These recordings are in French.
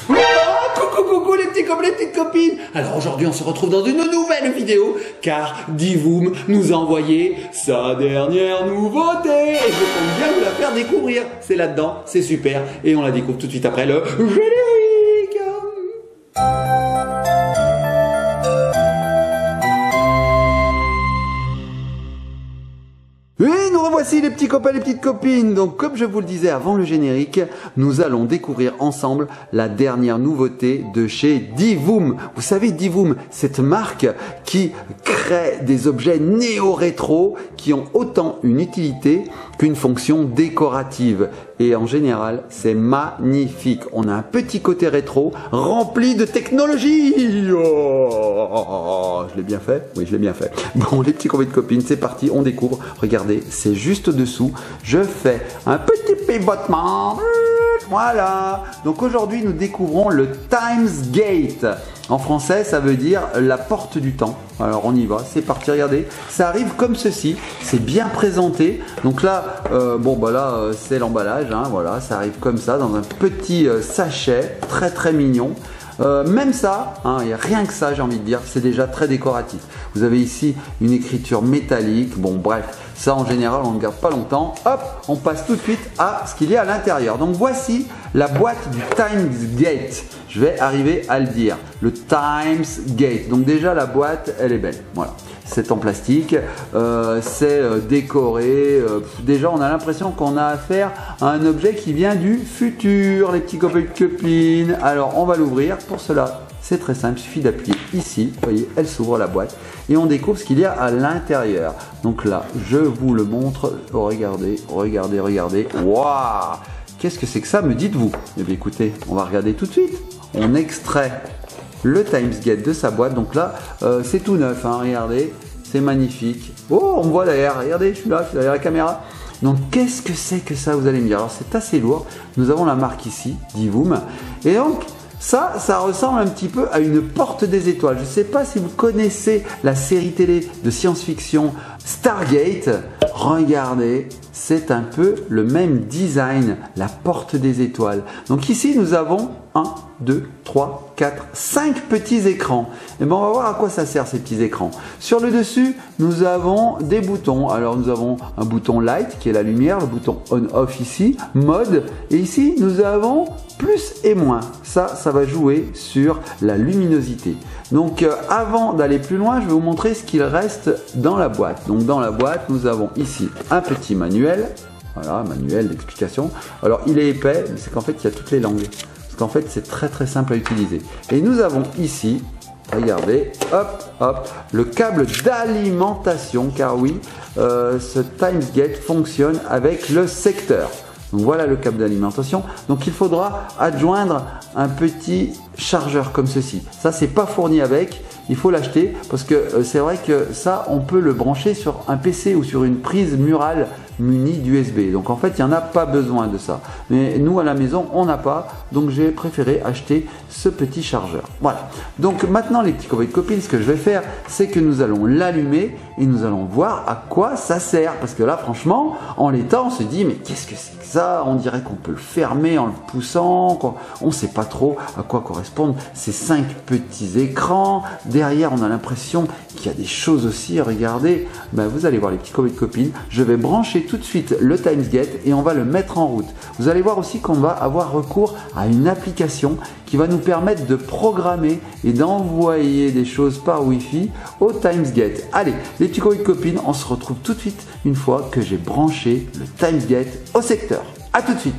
Coucou les petits copains, les petites copines. Alors aujourd'hui on se retrouve dans une nouvelle vidéo car Divoom nous a envoyé sa dernière nouveauté et je compte bien vous la faire découvrir. C'est là-dedans, c'est super et on la découvre tout de suite après le générique. Et nous revoici les petits copains, les petites copines. Donc comme je vous le disais avant le générique, nous allons découvrir ensemble la dernière nouveauté de chez Divoom. Vous savez, Divoom, cette marque qui crée des objets néo-rétro qui ont autant une utilité qu'une fonction décorative. Et en général, c'est magnifique. On a un petit côté rétro rempli de technologie. Oh, je l'ai bien fait? Oui, je l'ai bien fait. Bon, les petits copains de copines, c'est parti, on découvre. Regardez, c'est juste dessous. Je fais un petit pivotement. Voilà. Donc aujourd'hui, nous découvrons le Times Gate. En français, ça veut dire la porte du temps. Alors on y va, c'est parti, regardez. Ça arrive comme ceci, c'est bien présenté. Donc là, c'est l'emballage. Hein, voilà, ça arrive comme ça, dans un petit sachet, très mignon. Même ça, il n'y a rien que ça, j'ai envie de dire, c'est déjà très décoratif. Vous avez ici une écriture métallique. Bon, bref, ça en général, on ne garde pas longtemps. Hop, on passe tout de suite à ce qu'il y a à l'intérieur. Donc voici la boîte du Times Gate. Je vais arriver à le dire. Le Times Gate. Donc déjà, la boîte, elle est belle. Voilà. C'est en plastique, c'est décoré. Déjà, on a l'impression qu'on a affaire à un objet qui vient du futur, les petits copains et copines. Alors, on va l'ouvrir. Pour cela, c'est très simple. Il suffit d'appuyer ici. Vous voyez, elle s'ouvre la boîte et on découvre ce qu'il y a à l'intérieur. Donc là, je vous le montre. Regardez. Waouh! Qu'est-ce que c'est que ça, me dites-vous? Eh bien, écoutez, on va regarder tout de suite. On extrait le Times Gate de sa boîte. Donc là, c'est tout neuf. Hein, regardez, c'est magnifique. Oh, on me voit derrière. Regardez, je suis là derrière la caméra. Donc, qu'est-ce que c'est que ça, vous allez me dire? Alors, c'est assez lourd. Nous avons la marque ici, Divoom. Et donc, ça ressemble un petit peu à une porte des étoiles. Je ne sais pas si vous connaissez la série télé de science-fiction Stargate. Regardez, c'est un peu le même design, la porte des étoiles. Donc ici, nous avons 1, 2, 3, 4, 5 petits écrans. Et bien, on va voir à quoi ça sert ces petits écrans. Sur le dessus, nous avons des boutons. Alors, nous avons un bouton light qui est la lumière, le bouton on-off ici, mode. Et ici, nous avons plus et moins. Ça va jouer sur la luminosité. Donc, avant d'aller plus loin, je vais vous montrer ce qu'il reste dans la boîte. Donc, dans la boîte, nous avons ici un petit manuel. Voilà, manuel d'explication. Alors, il est épais, mais c'est qu'en fait, il y a toutes les langues. Parce qu'en fait, c'est très simple à utiliser. Et nous avons ici, regardez, hop, le câble d'alimentation. Car oui, ce Times Gate fonctionne avec le secteur. Donc voilà le câble d'alimentation. Donc il faudra adjoindre un petit chargeur comme ceci. Ça, c'est pas fourni avec. Il faut l'acheter parce que c'est vrai que ça, on peut le brancher sur un PC ou sur une prise murale munie d'USB. Donc en fait, il n'y en a pas besoin de ça. Mais nous, à la maison, on n'a pas. Donc j'ai préféré acheter ce petit chargeur. Voilà. Donc maintenant, les petits copains et copines, ce que je vais faire, c'est que nous allons l'allumer et nous allons voir à quoi ça sert. Parce que là, franchement, en l'état, on se dit, mais qu'est-ce que c'est que ça? On dirait qu'on peut le fermer en le poussant. On ne sait pas trop à quoi correspondent ces 5 petits écrans. Derrière, on a l'impression qu'il y a des choses aussi. Regardez, vous allez voir les petits copains et copines. Je vais brancher tout de suite le Times Gate et on va le mettre en route. Vous allez voir aussi qu'on va avoir recours à une application qui va nous permettre de programmer et d'envoyer des choses par Wi-Fi au Times Gate. Allez, les petits copains et copines, on se retrouve tout de suite une fois que j'ai branché le Times Gate au secteur. A tout de suite.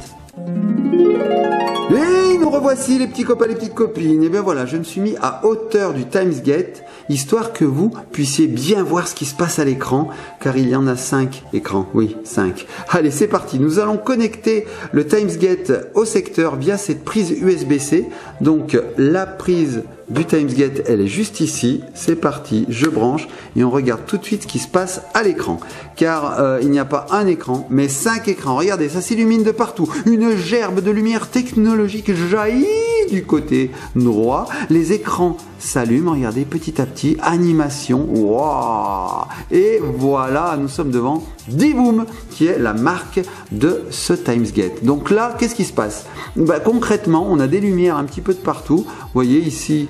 Et nous revoici les petits copains, les petites copines. Et bien voilà, je me suis mis à hauteur du Times Gate, histoire que vous puissiez bien voir ce qui se passe à l'écran, car il y en a 5 écrans. Oui, 5. Allez, c'est parti. Nous allons connecter le Times Gate au secteur via cette prise USB-C. Donc la prise du TimesGate, elle est juste ici. C'est parti, je branche et on regarde tout de suite ce qui se passe à l'écran. Car il n'y a pas un écran, mais 5 écrans. Regardez, ça s'illumine de partout. Une gerbe de lumière technologique jaillit du côté droit. Les écrans s'allument, regardez, petit à petit, animation. Wow. Et voilà, nous sommes devant Divoom, qui est la marque de ce TimesGate. Donc là, qu'est-ce qui se passe? Concrètement, on a des lumières un petit peu de partout. Vous voyez ici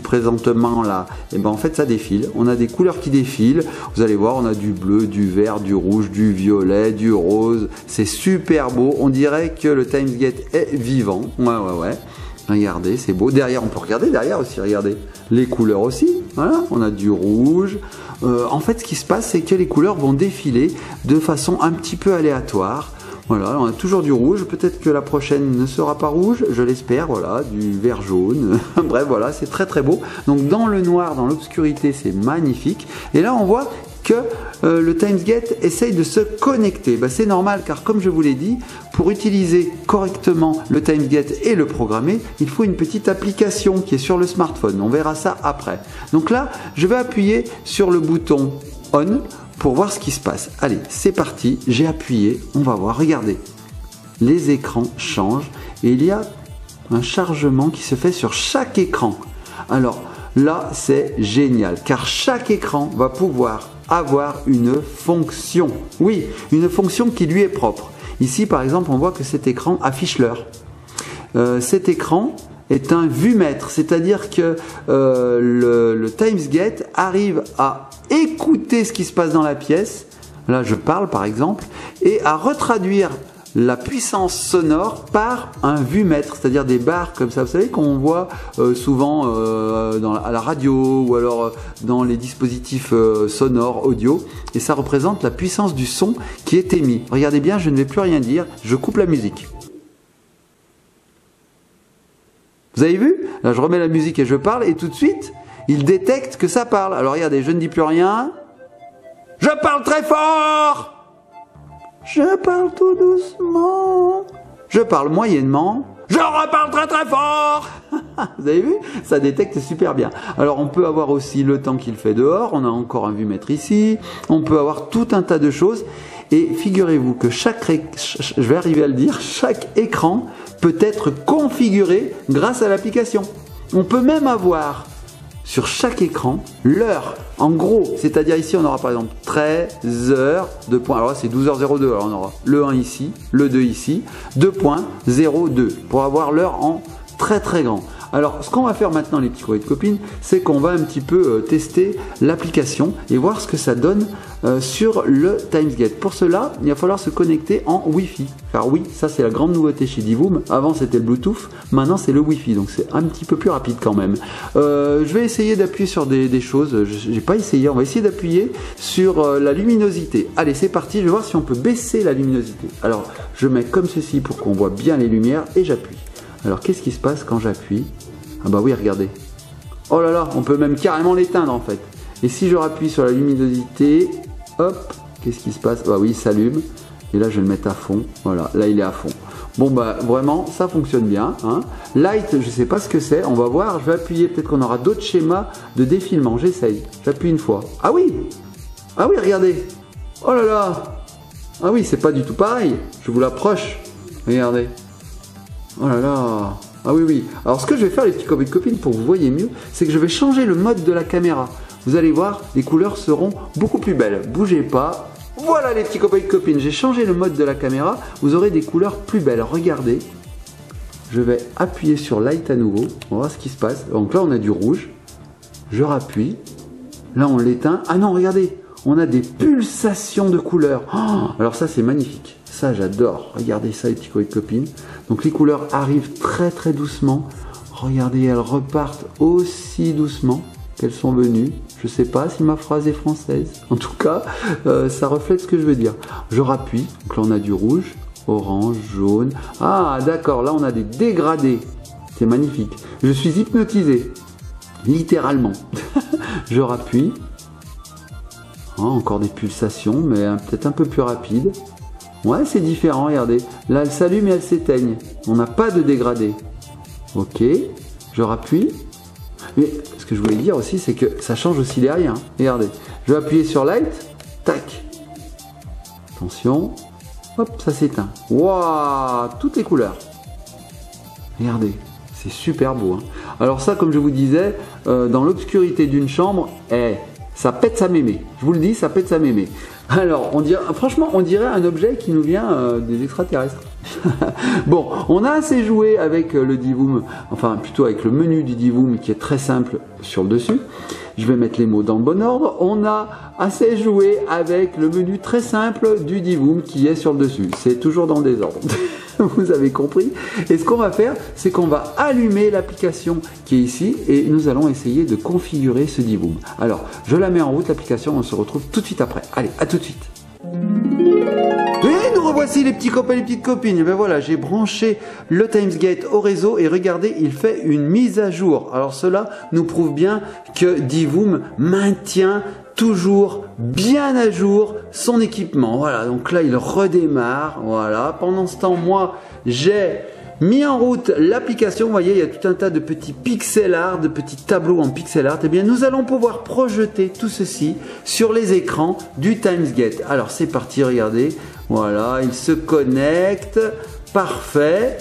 présentement là, et en fait ça défile. On a des couleurs qui défilent. Vous allez voir, on a du bleu, du vert, du rouge, du violet, du rose. C'est super beau. On dirait que le TimesGate est vivant. Ouais. Regardez, c'est beau. Derrière, on peut regarder derrière aussi. Regardez les couleurs aussi. Voilà, on a du rouge. En fait, ce qui se passe, c'est que les couleurs vont défiler de façon un petit peu aléatoire. Voilà, on a toujours du rouge. Peut-être que la prochaine ne sera pas rouge, je l'espère. Voilà, du vert jaune. Bref, voilà, c'est très très beau. Donc dans le noir, dans l'obscurité, c'est magnifique. Et là, on voit que le TimesGate essaye de se connecter. C'est normal, car comme je vous l'ai dit, pour utiliser correctement le TimesGate et le programmer, il faut une petite application qui est sur le smartphone. On verra ça après. Donc là, je vais appuyer sur le bouton On pour voir ce qui se passe. Allez, c'est parti, j'ai appuyé, on va voir, regardez. Les écrans changent et il y a un chargement qui se fait sur chaque écran. Alors là, c'est génial, car chaque écran va pouvoir avoir une fonction. Oui, une fonction qui lui est propre. Ici, par exemple, on voit que cet écran affiche l'heure. Cet écran est un vumètre, c'est-à-dire que le TimesGate arrive à écouter ce qui se passe dans la pièce, là je parle par exemple, et à retraduire la puissance sonore par un vumètre, c'est-à-dire des barres comme ça, vous savez, qu'on voit souvent à la radio ou alors dans les dispositifs sonores audio, et ça représente la puissance du son qui est émis. Regardez bien, je ne vais plus rien dire, je coupe la musique. Vous avez vu? Là, je remets la musique et je parle, et tout de suite, il détecte que ça parle. Alors regardez, je ne dis plus rien. Je parle très fort. Je parle tout doucement. Je parle moyennement. Je reparle très très fort. Vous avez vu? Ça détecte super bien. Alors on peut avoir aussi le temps qu'il fait dehors. On a encore un vumètre ici. On peut avoir tout un tas de choses. Et figurez-vous que je vais arriver à le dire, chaque écran peut être configuré grâce à l'application. On peut même avoir sur chaque écran l'heure en gros, c'est-à-dire ici on aura par exemple 13h, 2 points, alors là c'est 12h02, alors on aura le 1 ici, le 2 ici, 2.02 pour avoir l'heure en très très grand. Alors ce qu'on va faire maintenant les petits copains et copines, c'est qu'on va un petit peu tester l'application et voir ce que ça donne sur le TimesGate. Pour cela, il va falloir se connecter en Wi-Fi. Car oui, ça c'est la grande nouveauté chez Divoom. Avant c'était le Bluetooth, maintenant c'est le Wi-Fi, donc c'est un petit peu plus rapide quand même. Je vais essayer d'appuyer sur des choses, j'ai pas essayé, on va essayer d'appuyer sur la luminosité. Allez, c'est parti, je vais voir si on peut baisser la luminosité. Alors, je mets comme ceci pour qu'on voit bien les lumières et j'appuie. Alors, qu'est-ce qui se passe quand j'appuie? Ah bah oui, regardez. Oh là là, on peut même carrément l'éteindre en fait. Et si je rappuie sur la luminosité, hop, qu'est-ce qui se passe? Bah oui, il s'allume. Et là, je vais le mettre à fond. Voilà, là, il est à fond. Bon, bah vraiment, ça fonctionne bien. Hein. Light, je ne sais pas ce que c'est. On va voir. Je vais appuyer. Peut-être qu'on aura d'autres schémas de défilement. J'essaye. J'appuie une fois. Ah oui! Ah oui, regardez. Oh là là! Ah oui, c'est pas du tout pareil. Je vous l'approche. Regardez. Oh là là! Ah oui, oui. Alors, ce que je vais faire, les petits copains et copines, pour que vous voyez mieux, c'est que je vais changer le mode de la caméra. Vous allez voir, les couleurs seront beaucoup plus belles. Bougez pas. Voilà, les petits copains et copines, j'ai changé le mode de la caméra. Vous aurez des couleurs plus belles. Regardez. Je vais appuyer sur Light à nouveau. On va voir ce qui se passe. Donc là, on a du rouge. Je rappuie. Là, on l'éteint. Ah non, regardez. On a des pulsations de couleurs. Oh, alors ça, c'est magnifique. Ça, j'adore. Regardez ça, les petits copains et copines. Donc les couleurs arrivent très très doucement. Regardez, elles repartent aussi doucement qu'elles sont venues. Je ne sais pas si ma phrase est française. En tout cas, ça reflète ce que je veux dire. Je rappuie. Donc là, on a du rouge, orange, jaune. Ah, d'accord. Là, on a des dégradés. C'est magnifique. Je suis hypnotisé. Littéralement. Je rappuie. Oh, encore des pulsations, mais peut-être un peu plus rapide. Ouais, c'est différent, regardez. Là, elle s'allume et elle s'éteigne. On n'a pas de dégradé. Ok, je rappuie. Mais ce que je voulais dire aussi, c'est que ça change aussi derrière. Hein. Regardez, je vais appuyer sur Light, tac. Attention, hop, ça s'éteint. Waouh, toutes les couleurs. Regardez, c'est super beau. Hein. Alors ça, comme je vous disais, dans l'obscurité d'une chambre, ça pète sa mémé. Je vous le dis, ça pète sa mémé. Alors, franchement, on dirait un objet qui nous vient des extraterrestres. Bon, on a assez joué avec le Divoom, enfin plutôt avec le menu du Divoom qui est très simple sur le dessus. Je vais mettre les mots dans le bon ordre. On a assez joué avec le menu très simple du Divoom qui est sur le dessus. C'est toujours dans le désordre. Vous avez compris. Et ce qu'on va faire, c'est qu'on va allumer l'application qui est ici et nous allons essayer de configurer ce Divoom. Alors, je la mets en route, l'application, on se retrouve tout de suite après. Allez, à tout de suite. Et nous revoici les petits copains et les petites copines. Et ben voilà, j'ai branché le TimesGate au réseau et regardez, il fait une mise à jour. Alors cela nous prouve bien que Divoom maintient toujours bien à jour son équipement. Voilà, donc là il redémarre. Voilà, pendant ce temps, moi j'ai mis en route l'application. Vous voyez, il y a tout un tas de petits pixel art, de petits tableaux en pixel art. Et bien, nous allons pouvoir projeter tout ceci sur les écrans du TimesGate. Alors, c'est parti, regardez. Voilà, il se connecte. Parfait.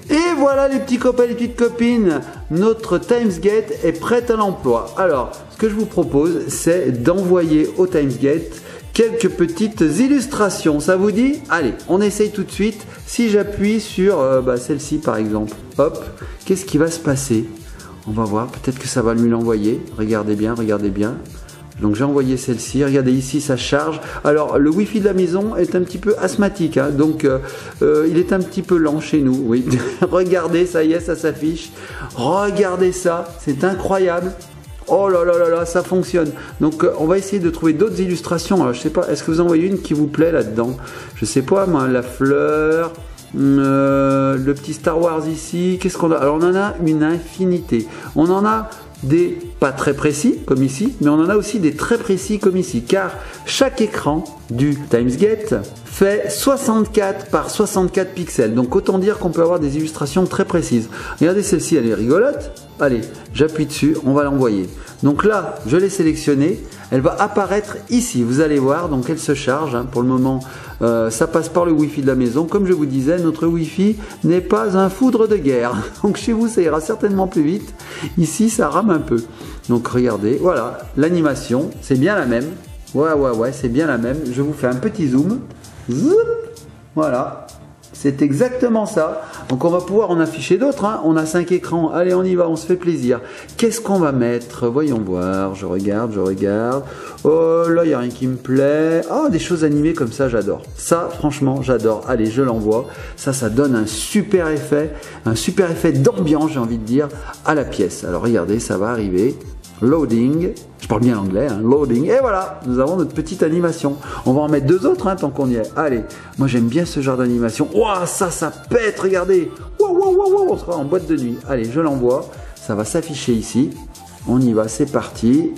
Et voilà, les petits copains et les petites copines. Notre TimesGate est prêt à l'emploi. Alors, ce que je vous propose, c'est d'envoyer au TimesGate quelques petites illustrations, ça vous dit? Allez, on essaye tout de suite. Si j'appuie sur celle-ci par exemple, hop, qu'est-ce qui va se passer? On va voir, peut-être que ça va lui l'envoyer. Regardez bien, regardez bien. Donc j'ai envoyé celle-ci, regardez ici ça charge. Alors le Wi-Fi de la maison est un petit peu asthmatique, hein, donc il est un petit peu lent chez nous, oui. Regardez, ça y est, ça s'affiche. Regardez ça, c'est incroyable. Oh là là là là, ça fonctionne. Donc on va essayer de trouver d'autres illustrations. Alors je sais pas, est-ce que vous en voyez une qui vous plaît là-dedans? Je sais pas moi, la fleur, le petit Star Wars ici. Qu'est-ce qu'on a? Alors on en a une infinité. On en a des pas très précis comme ici, mais on en a aussi des très précis comme ici, car chaque écran du TimesGate fait 64 par 64 pixels. Donc autant dire qu'on peut avoir des illustrations très précises. Regardez celle-ci, elle est rigolote. Allez, j'appuie dessus, on va l'envoyer. Donc là, je l'ai sélectionnée, elle va apparaître ici. Vous allez voir, donc elle se charge. Hein. Pour le moment, ça passe par le Wi-Fi de la maison. Comme je vous disais, notre Wi-Fi n'est pas un foudre de guerre. Donc chez vous, ça ira certainement plus vite. Ici, ça rame un peu. Donc regardez, voilà, l'animation, c'est bien la même. Ouais, c'est bien la même. Je vous fais un petit zoom. Zoup, voilà. C'est exactement ça. Donc on va pouvoir en afficher d'autres. Hein. On a 5 écrans. Allez, on y va, on se fait plaisir. Qu'est-ce qu'on va mettre? Voyons voir. Je regarde. Oh là, il n'y a rien qui me plaît. Oh, des choses animées comme ça, j'adore. Ça, franchement, j'adore. Allez, je l'envoie. Ça donne un super effet d'ambiance, j'ai envie de dire, à la pièce. Alors regardez, ça va arriver. Loading, je parle bien l'anglais, hein, loading, et voilà, nous avons notre petite animation. On va en mettre 2 autres, hein, tant qu'on y est. Allez, moi j'aime bien ce genre d'animation. Ouah, ça pète, regardez. Wow, on sera en boîte de nuit. Allez, je l'envoie, ça va s'afficher ici. On y va, c'est parti.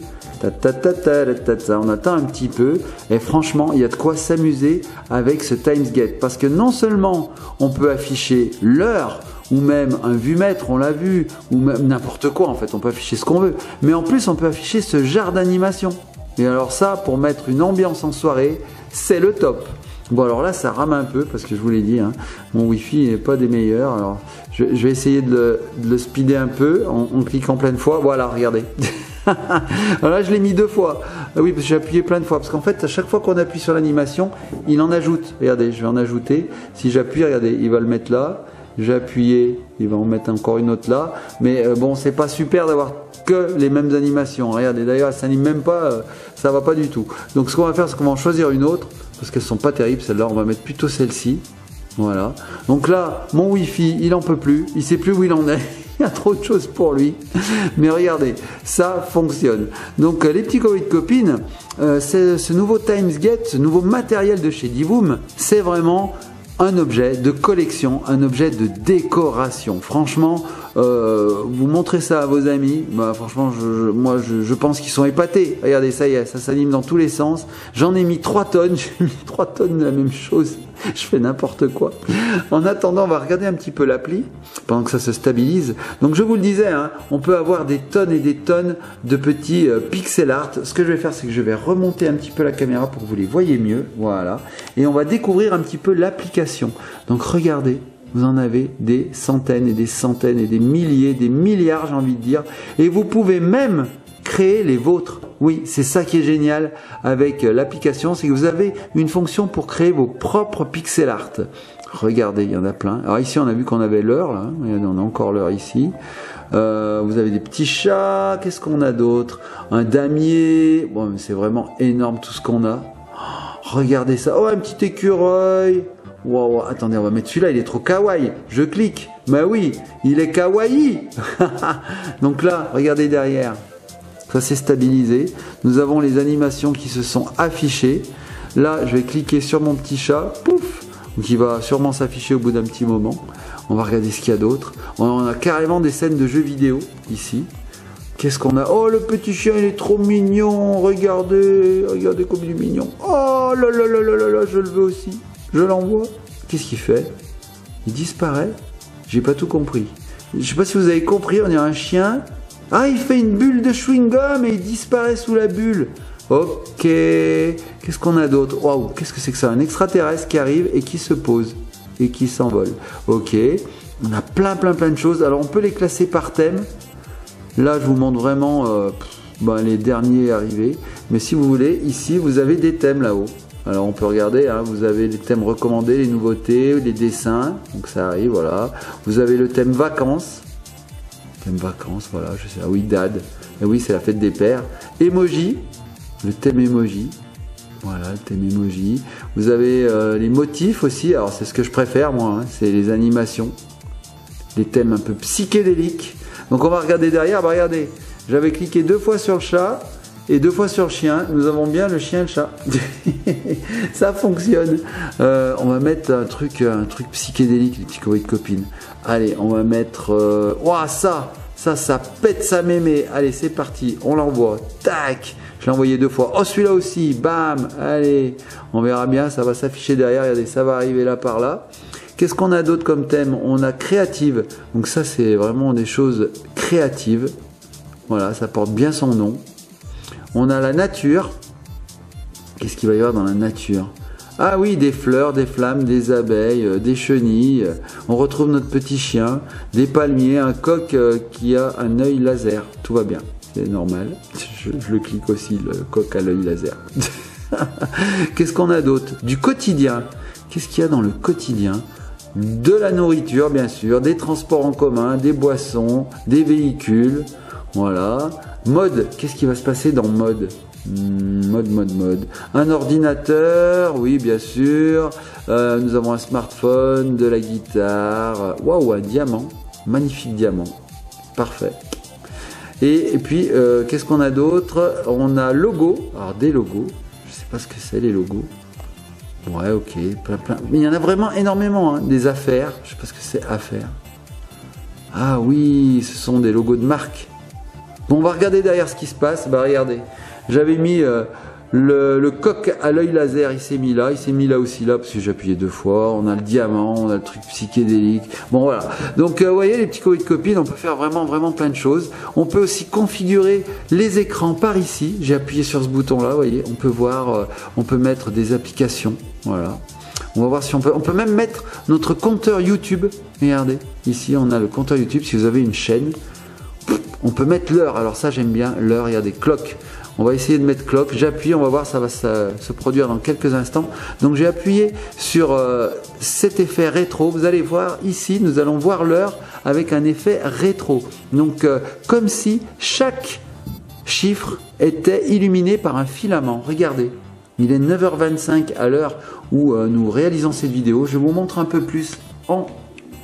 On attend un petit peu et franchement il y a de quoi s'amuser avec ce TimesGate parce que non seulement on peut afficher l'heure ou même un vumètre, on l'a vu, ou même n'importe quoi en fait, on peut afficher ce qu'on veut, mais en plus on peut afficher ce genre d'animation. Et alors ça, pour mettre une ambiance en soirée, c'est le top. Bon alors là ça rame un peu parce que je vous l'ai dit, hein, mon Wi-Fi n'est pas des meilleurs, alors je vais essayer de le speeder un peu en cliquant plein de fois, voilà, regardez. Alors là je l'ai mis 2 fois, oui parce que j'ai appuyé plein de fois, parce qu'en fait à chaque fois qu'on appuie sur l'animation, il en ajoute, regardez, je vais en ajouter, si j'appuie, regardez, il va le mettre là, j'ai appuyé, il va en mettre encore une autre là, mais bon c'est pas super d'avoir que les mêmes animations, regardez, d'ailleurs elle s'anime même pas, ça va pas du tout. Donc ce qu'on va faire, c'est qu'on va en choisir une autre, parce qu'elles sont pas terribles, celle-là, on va mettre plutôt celle-ci. Voilà. Donc là, mon Wi-Fi, il en peut plus, il sait plus où il en est. Il y a trop de choses pour lui. Mais regardez, ça fonctionne. Donc les petits copains et copines, ce nouveau TimesGate, ce nouveau matériel de chez Divoom, c'est vraiment un objet de collection, un objet de décoration. Franchement, vous montrez ça à vos amis, bah, franchement, moi je pense qu'ils sont épatés. Regardez, ça y est, ça s'anime dans tous les sens. J'en ai mis 3 tonnes, j'ai mis 3 tonnes de la même chose. Je fais n'importe quoi. En attendant, on va regarder un petit peu l'appli pendant que ça se stabilise. Donc je vous le disais, hein, on peut avoir des tonnes et des tonnes de petits pixel art. Ce que je vais faire, c'est que je vais remonter un petit peu la caméra pour que vous les voyez mieux. Voilà. Et on va découvrir un petit peu l'application. Donc regardez, vous en avez des centaines et des centaines et des milliers, des milliards, j'ai envie de dire. Et vous pouvez même créer les vôtres. Oui, c'est ça qui est génial avec l'application, c'est que vous avez une fonction pour créer vos propres pixel art. Regardez, il y en a plein. Alors ici, on a vu qu'on avait l'heure, là. On a encore l'heure ici. Vous avez des petits chats. Qu'est-ce qu'on a d'autre? Un damier. Bon, mais c'est vraiment énorme tout ce qu'on a. Regardez ça. Oh, un petit écureuil. Wow, attendez, on va mettre celui-là, il est trop kawaii. Je clique. Bah oui, il est kawaii. Donc là, regardez derrière. Ça s'est stabilisé. Nous avons les animations qui se sont affichées. Là, je vais cliquer sur mon petit chat. Pouf, qui va sûrement s'afficher au bout d'un petit moment. On va regarder ce qu'il y a d'autre. On a carrément des scènes de jeux vidéo ici. Qu'est-ce qu'on a? Oh, le petit chien, il est trop mignon. Regardez, regardez comme il est mignon. Oh là là là là là là, je le veux aussi. Je l'envoie. Qu'est-ce qu'il fait? Il disparaît. J'ai pas tout compris. Je sais pas si vous avez compris, on dirait un chien. Ah, il fait une bulle de chewing-gum et il disparaît sous la bulle. Ok. Qu'est-ce qu'on a d'autre? Waouh, qu'est-ce que c'est que ça? Un extraterrestre qui arrive et qui se pose et qui s'envole. Ok. On a plein de choses. Alors, on peut les classer par thème. Là, je vous montre vraiment les derniers arrivés. Mais si vous voulez, ici, vous avez des thèmes là-haut. Alors, on peut regarder. Hein, vous avez les thèmes recommandés, les nouveautés, les dessins. Donc, ça arrive, voilà. Vous avez le thème vacances. Thème vacances, voilà, je sais. Ah oui, dad. Et oui, c'est la fête des pères. Emoji, le thème emoji. Voilà, le thème emoji. Vous avez les motifs aussi. Alors, c'est ce que je préfère, moi. Hein, c'est les animations. Les thèmes un peu psychédéliques. Donc, on va regarder derrière. Bah, regardez, j'avais cliqué 2 fois sur le chat et 2 fois sur le chien. Nous avons bien le chien et le chat. Ça fonctionne. On va mettre un truc psychédélique, les petits courriers de copines. Allez, on va mettre... Ouah, ça pète sa mémé. Allez, c'est parti. On l'envoie. Tac. Je l'ai envoyé 2 fois. Oh, celui-là aussi. Bam. Allez. On verra bien. Ça va s'afficher derrière. Regardez, ça va arriver là par là. Qu'est-ce qu'on a d'autre comme thème? On a créative. Donc ça, c'est vraiment des choses créatives. Voilà, ça porte bien son nom. On a la nature. Qu'est-ce qu'il va y avoir dans la nature? Ah oui, des fleurs, des flammes, des abeilles, des chenilles. On retrouve notre petit chien, des palmiers, un coq qui a un œil laser. Tout va bien, c'est normal. Je le clique aussi, le coq à l'œil laser. Qu'est-ce qu'on a d'autre? Du quotidien. Qu'est-ce qu'il y a dans le quotidien? De la nourriture, bien sûr, des transports en commun, des boissons, des véhicules. Voilà. Mode, qu'est-ce qui va se passer dans mode? Mode. Un ordinateur, oui, bien sûr. Nous avons un smartphone, de la guitare. Waouh, un diamant. Magnifique diamant. Parfait. Et puis, qu'est-ce qu'on a d'autre? On a logo. Alors, des logos. Je sais pas ce que c'est, les logos. Ouais, ok. Plein. Mais il y en a vraiment énormément. Hein. Des affaires. Je sais pas ce que c'est, affaires. Ah oui, ce sont des logos de marque. Bon, on va regarder derrière ce qui se passe. Bah, regardez. J'avais mis le coq à l'œil laser, il s'est mis là aussi là, parce que j'ai appuyé 2 fois. On a le diamant, on a le truc psychédélique. Bon voilà. Donc vous voyez les petits courriers de copines, on peut faire vraiment plein de choses. On peut aussi configurer les écrans par ici. J'ai appuyé sur ce bouton là, vous voyez. On peut voir, on peut mettre des applications. Voilà. On va voir si on peut même mettre notre compteur YouTube. Regardez, ici on a le compteur YouTube. Si vous avez une chaîne, on peut mettre l'heure. Alors ça j'aime bien l'heure. Il y a des cloques. On va essayer de mettre clock, j'appuie, on va voir, ça va se produire dans quelques instants. Donc j'ai appuyé sur cet effet rétro, vous allez voir ici, nous allons voir l'heure avec un effet rétro. Donc comme si chaque chiffre était illuminé par un filament. Regardez, il est 9h25 à l'heure où nous réalisons cette vidéo. Je vous montre un peu plus en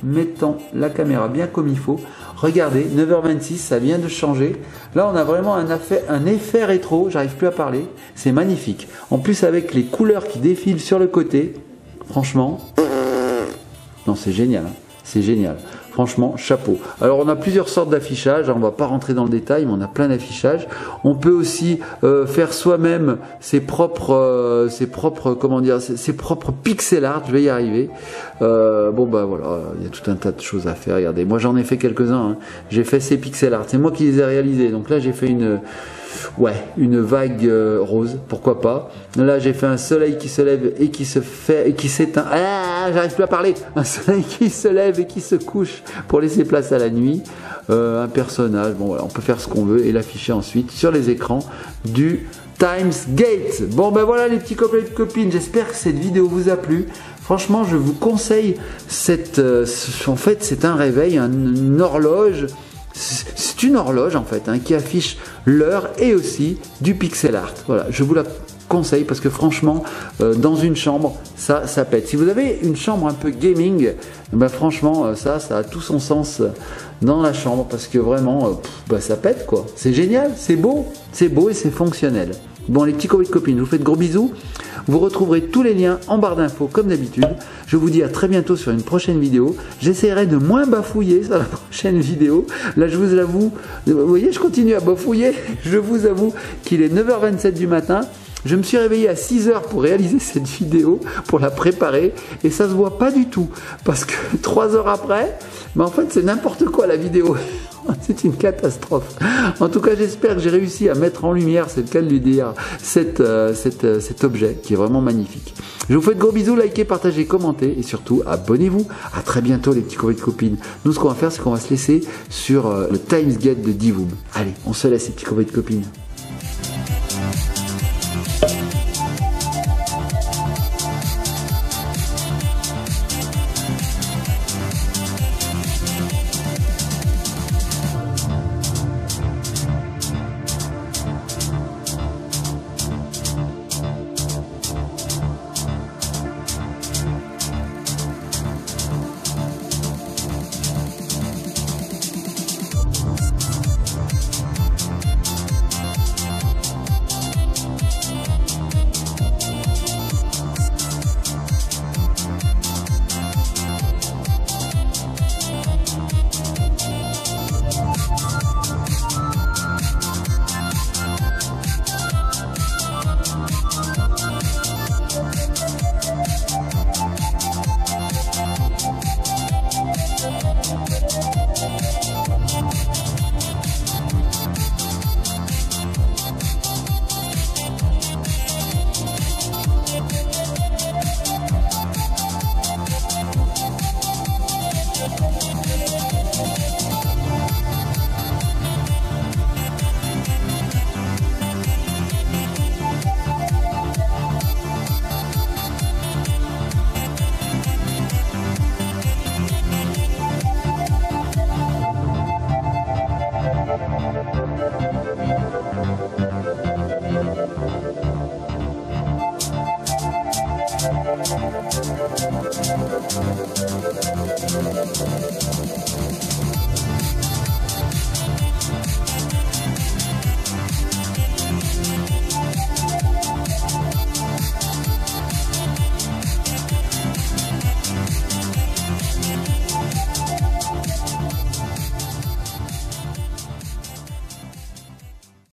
mettant la caméra bien comme il faut. Regardez, 9h26, ça vient de changer. Là, on a vraiment un effet rétro. J'arrive plus à parler. C'est magnifique. En plus, avec les couleurs qui défilent sur le côté, franchement, non, c'est génial. Hein. C'est génial. Franchement, chapeau. Alors on a plusieurs sortes d'affichage, on va pas rentrer dans le détail, mais on a plein d'affichages. On peut aussi faire soi-même ses propres pixel art, je vais y arriver. Bon bah voilà, il y a tout un tas de choses à faire, regardez. Moi j'en ai fait quelques-uns, hein. J'ai fait ces pixel art, c'est moi qui les ai réalisés. Donc là j'ai fait une vague rose, pourquoi pas. Là j'ai fait un soleil qui se lève et qui s'éteint. Ah, j'arrive plus à parler. Un soleil qui se lève et qui se couche pour laisser place à la nuit. Un personnage, bon voilà, on peut faire ce qu'on veut et l'afficher ensuite sur les écrans du Times Gate. Bon ben voilà les petits copains et copines, j'espère que cette vidéo vous a plu. Franchement je vous conseille en fait c'est un réveil, une horloge. C'est une horloge en fait, hein, qui affiche l'heure et aussi du pixel art. Voilà, je vous la conseille parce que franchement, dans une chambre, ça pète. Si vous avez une chambre un peu gaming, ben franchement, ça a tout son sens dans la chambre parce que vraiment, ça pète quoi. C'est génial, c'est beau et c'est fonctionnel. Bon les petits copains et copines, je vous fais de gros bisous. Vous retrouverez tous les liens en barre d'infos comme d'habitude. Je vous dis à très bientôt sur une prochaine vidéo. J'essaierai de moins bafouiller sur la prochaine vidéo. Là je vous avoue, vous voyez je continue à bafouiller. Je vous avoue qu'il est 9h27 du matin. Je me suis réveillé à 6h pour réaliser cette vidéo, pour la préparer, et ça se voit pas du tout, parce que 3 heures après, mais en fait c'est n'importe quoi la vidéo, c'est une catastrophe. En tout cas j'espère que j'ai réussi à mettre en lumière, c'est le cas de lui dire, cet objet qui est vraiment magnifique. Je vous fais de gros bisous, likez, partagez, commentez, et surtout abonnez-vous. À très bientôt les petits copains et copines. Nous ce qu'on va faire c'est qu'on va se laisser sur le Times Gate de Divoom. Allez, on se laisse les petits copains et copines.